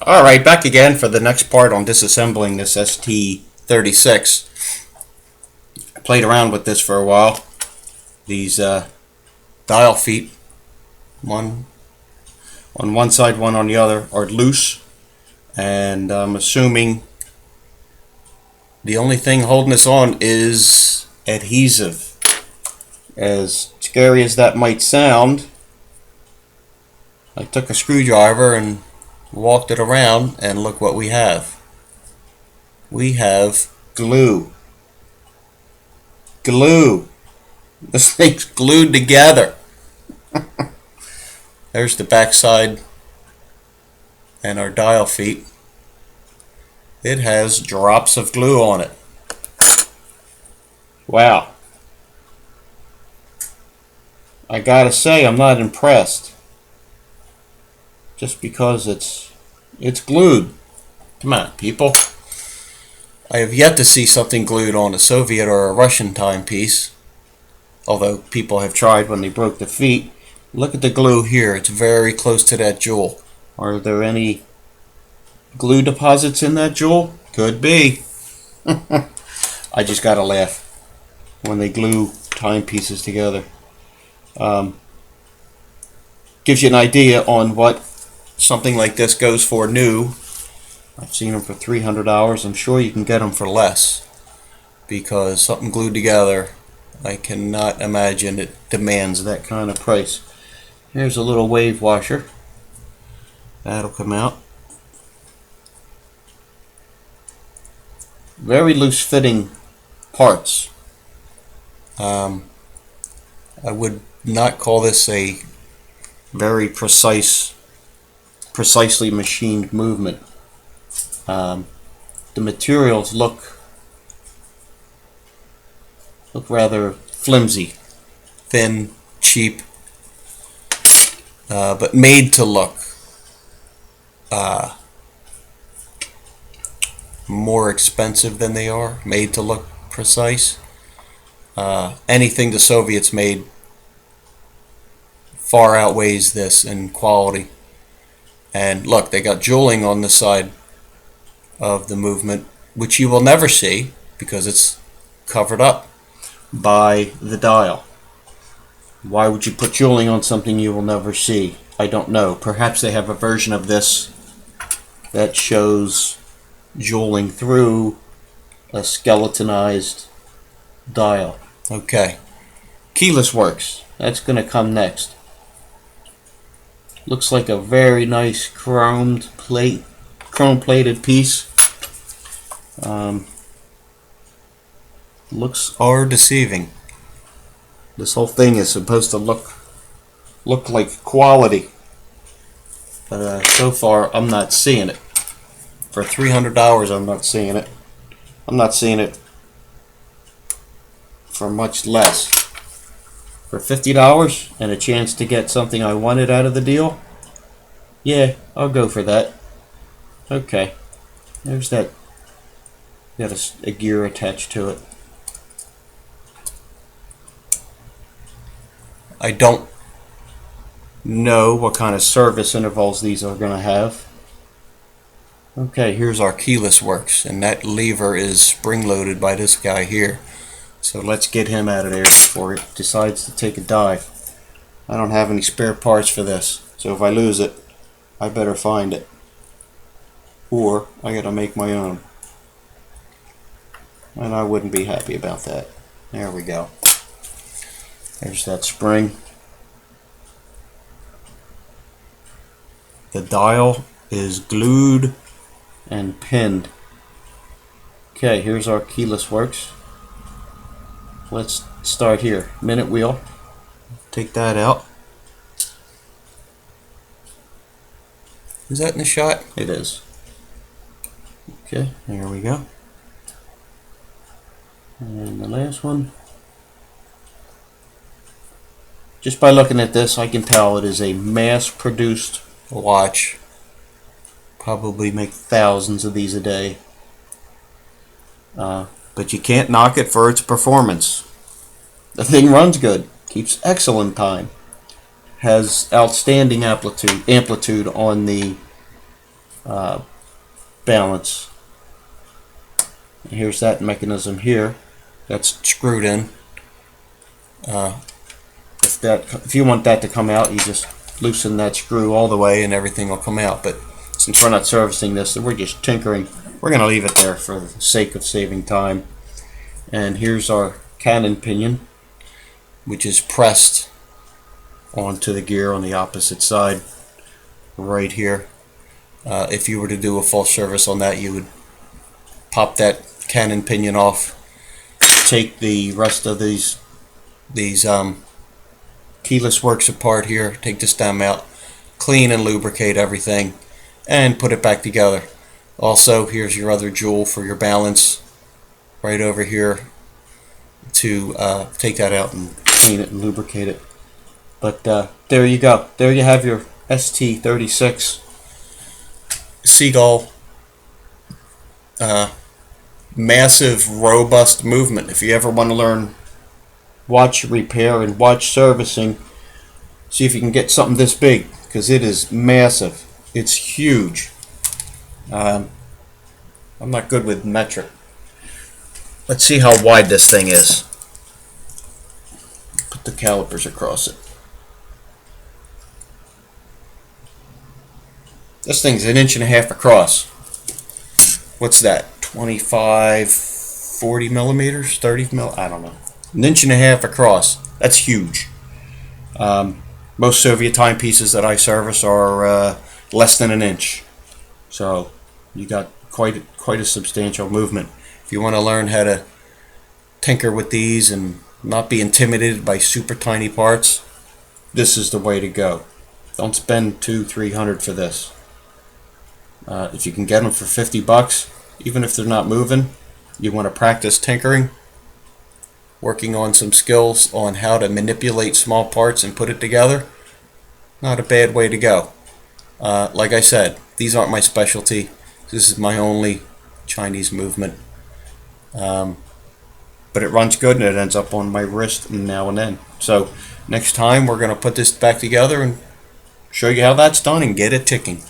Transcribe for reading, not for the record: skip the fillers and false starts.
Alright, back again for the next part on disassembling this ST-36. I played around with this for a while. These dial feet, one on one side, one on the other, are loose, and I'm assuming the only thing holding this on is adhesive. As scary as that might sound, I took a screwdriver and walked it around, and look what we have. We have glue. Glue. This thing's glued together. There's the back side and our dial feet. It has drops of glue on it. Wow. I gotta say, I'm not impressed. Just because it's glued. Come on, people. I have yet to see something glued on a Soviet or a Russian timepiece, although people have tried when they broke the feet. Look at the glue here. It's very close to that jewel. Are there any glue deposits in that jewel? Could be. I just gotta laugh when they glue timepieces together. Gives you an idea on what something like this goes for new. I've seen them for $300. I'm sure you can get them for less, because something glued together, I cannot imagine it demands that kind of price. Here's a little wave washer. That'll come out. Very loose fitting parts. I would not call this a very precisely machined movement. The materials look rather flimsy, thin, cheap, but made to look more expensive than they are, made to look precise. Anything the Soviets made far outweighs this in quality. And look, they got jeweling on the side of the movement, which you will never see because it's covered up by the dial. Why would you put jeweling on something you will never see? I don't know. Perhaps they have a version of this that shows jeweling through a skeletonized dial. Okay. Keyless works. That's going to come next. Looks like a very nice chrome plated piece. Looks are deceiving. This whole thing is supposed to look like quality, but so far I'm not seeing it. For $300, I'm not seeing it. I'm not seeing it for much less. For $50 and a chance to get something I wanted out of the deal, yeah, I'll go for that. Okay, there's that. Got a gear attached to it. I don't know what kind of service intervals these are going to have. Okay, here's our keyless works, and that lever is spring-loaded by this guy here. So let's get him out of there before it decides to take a dive. I don't have any spare parts for this, so if I lose it, I better find it. Or I gotta make my own. And I wouldn't be happy about that. There we go. There's that spring. The dial is glued and pinned. Okay, here's our keyless works. Let's start here. Minute wheel. Take that out. Is that in the shot? It is. Okay, there we go. And the last one. Just by looking at this, I can tell it is a mass-produced watch. Probably make thousands of these a day. But you can't knock it for its performance. The thing runs good, keeps excellent time, has outstanding amplitude on the balance. And here's that mechanism here that's screwed in. If you want that to come out, you just loosen that screw all the way and everything will come out. But since we're not servicing this, we're just tinkering, we're going to leave it there for the sake of saving time. And here's our cannon pinion, which is pressed onto the gear on the opposite side right here. If you were to do a full service on that, you would pop that cannon pinion off, take the rest of these keyless works apart here, take the stem out, clean and lubricate everything, and put it back together. Also, here's your other jewel for your balance right over here to take that out and clean it and lubricate it. But there you go. There you have your ST-36 Seagull massive, robust movement. If you ever want to learn watch repair and watch servicing, see if you can get something this big, because it is massive. It's huge. I'm not good with metric. Let's see how wide this thing is. Put the calipers across it. This thing's 1.5 inches across. What's that? 25, 40 millimeters, 30 mil? I don't know. 1.5 inches across. That's huge. Most Soviet timepieces that I service are less than 1 inch. So you got quite a substantial movement. If you want to learn how to tinker with these and not be intimidated by super tiny parts, this is the way to go. Don't spend $200-300 for this. If you can get them for $50, even if they're not moving, you want to practice tinkering, working on some skills on how to manipulate small parts and put it together, not a bad way to go. Like I said, these aren't my specialty. This is my only Chinese movement. But it runs good and it ends up on my wrist now and then. So next time we're going to put this back together and show you how that's done and get it ticking.